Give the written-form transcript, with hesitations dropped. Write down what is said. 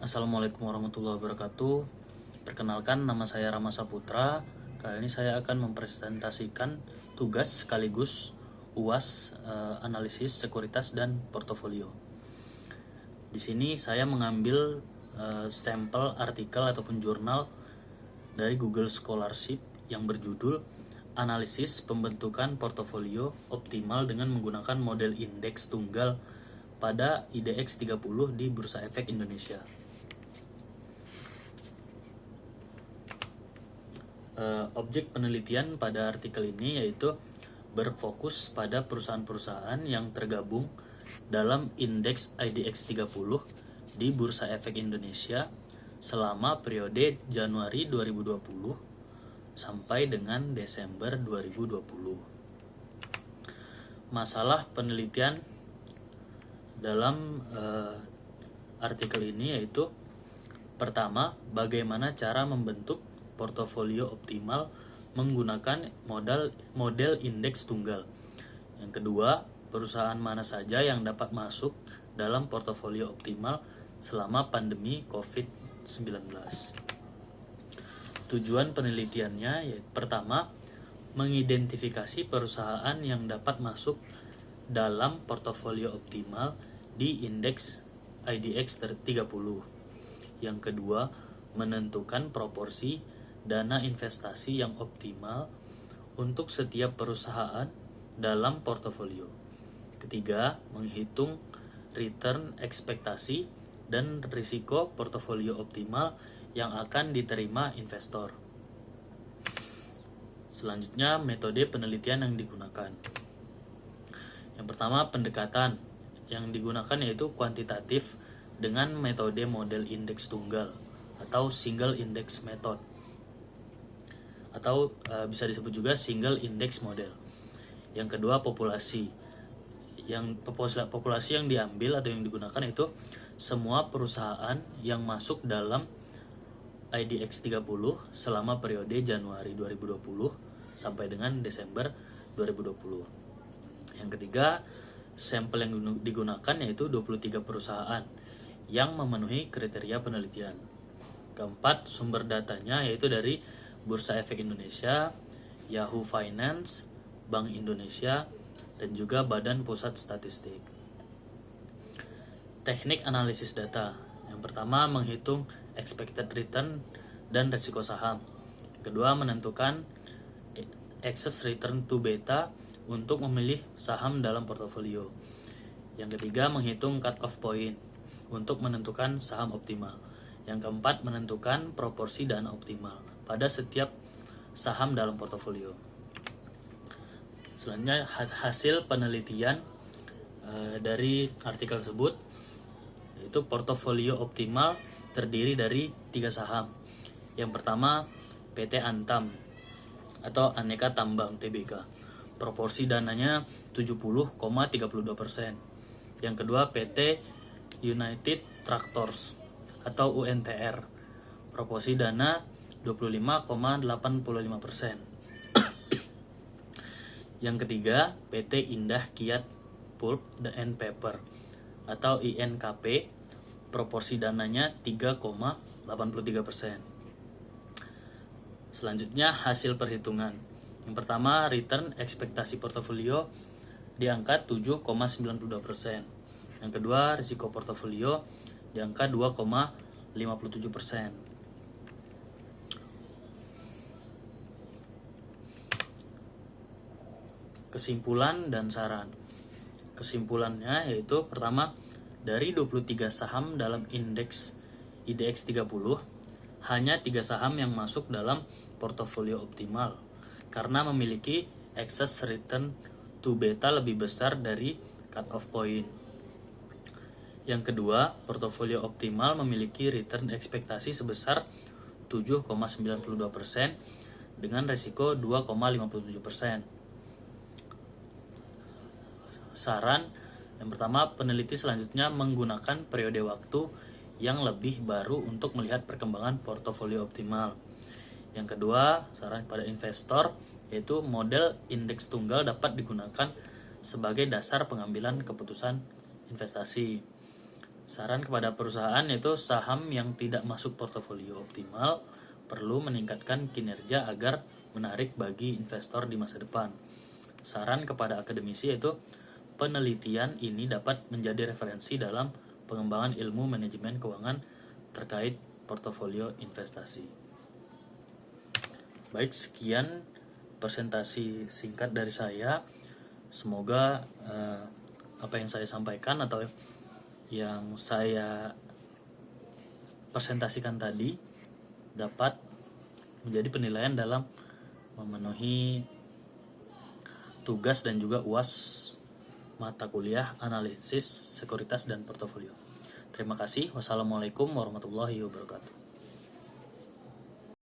Assalamualaikum warahmatullahi wabarakatuh. Perkenalkan, nama saya Rama Saputra. Kali ini saya akan mempresentasikan tugas sekaligus UAS analisis sekuritas dan portofolio. Di sini saya mengambil sampel artikel ataupun jurnal dari Google Scholarship yang berjudul Analisis Pembentukan Portofolio Optimal dengan menggunakan model indeks tunggal pada IDX 30 di Bursa Efek Indonesia. Objek penelitian pada artikel ini yaitu berfokus pada perusahaan-perusahaan yang tergabung dalam indeks IDX 30 di Bursa Efek Indonesia selama periode Januari 2020 sampai dengan Desember 2020. Masalah penelitian dalam artikel ini yaitu pertama, bagaimana cara membentuk portofolio optimal menggunakan model indeks tunggal. Yang kedua, perusahaan mana saja yang dapat masuk dalam portofolio optimal selama pandemi COVID-19. Tujuan penelitiannya yaitu pertama, mengidentifikasi perusahaan yang dapat masuk dalam portofolio optimal di indeks IDX 30. Yang kedua, menentukan proporsi dana investasi yang optimal untuk setiap perusahaan dalam portofolio. Ketiga, menghitung return ekspektasi dan risiko portofolio optimal yang akan diterima investor. Selanjutnya, metode penelitian yang digunakan. Yang pertama, pendekatan yang digunakan yaitu kuantitatif dengan metode model indeks tunggal atau single index method, atau bisa disebut juga single index model. Yang kedua, populasi. Populasi yang diambil atau yang digunakan itu semua perusahaan yang masuk dalam IDX 30 selama periode Januari 2020 sampai dengan Desember 2020. Yang ketiga, sampel yang digunakan yaitu 23 perusahaan yang memenuhi kriteria penelitian. Keempat, sumber datanya yaitu dari Bursa Efek Indonesia, Yahoo Finance, Bank Indonesia, dan juga Badan Pusat Statistik. Teknik analisis data. Yang pertama, menghitung expected return dan risiko saham. Kedua, menentukan excess return to beta untuk memilih saham dalam portofolio. Yang ketiga, menghitung cut off point untuk menentukan saham optimal. Yang keempat, menentukan proporsi dana optimal pada setiap saham dalam portofolio. Selanjutnya, hasil penelitian dari artikel tersebut yaitu portofolio optimal terdiri dari 3 saham. Yang pertama, PT Antam atau Aneka Tambang Tbk. Proporsi dananya 70,32%. Yang kedua, PT United Tractors atau UNTR. Proporsi dana 25,85%. Yang ketiga, PT Indah Kiat Pulp and Paper atau INKP. Proporsi dananya 3,83%. Selanjutnya, hasil perhitungan. Yang pertama, return ekspektasi portofolio di angka 7,92%. Yang kedua, risiko portofolio di angka 2,57%. Kesimpulan dan saran. Kesimpulannya yaitu pertama, dari 23 saham dalam indeks IDX 30, hanya 3 saham yang masuk dalam portofolio optimal karena memiliki excess return to beta lebih besar dari cut off point. Yang kedua, portofolio optimal memiliki return ekspektasi sebesar 7,92% dengan risiko 2,57%. Saran yang pertama, peneliti selanjutnya menggunakan periode waktu yang lebih baru untuk melihat perkembangan portofolio optimal. Yang kedua, saran kepada investor yaitu model indeks tunggal dapat digunakan sebagai dasar pengambilan keputusan investasi. Saran kepada perusahaan yaitu saham yang tidak masuk portofolio optimal perlu meningkatkan kinerja agar menarik bagi investor di masa depan. Saran kepada akademisi yaitu penelitian ini dapat menjadi referensi dalam pengembangan ilmu manajemen keuangan terkait portofolio investasi. Baik, sekian presentasi singkat dari saya. Semoga apa yang saya sampaikan atau yang saya presentasikan tadi dapat menjadi penilaian dalam memenuhi tugas dan juga UAS mata kuliah analisis sekuritas dan portofolio. Terima kasih. Wassalamualaikum warahmatullahi wabarakatuh.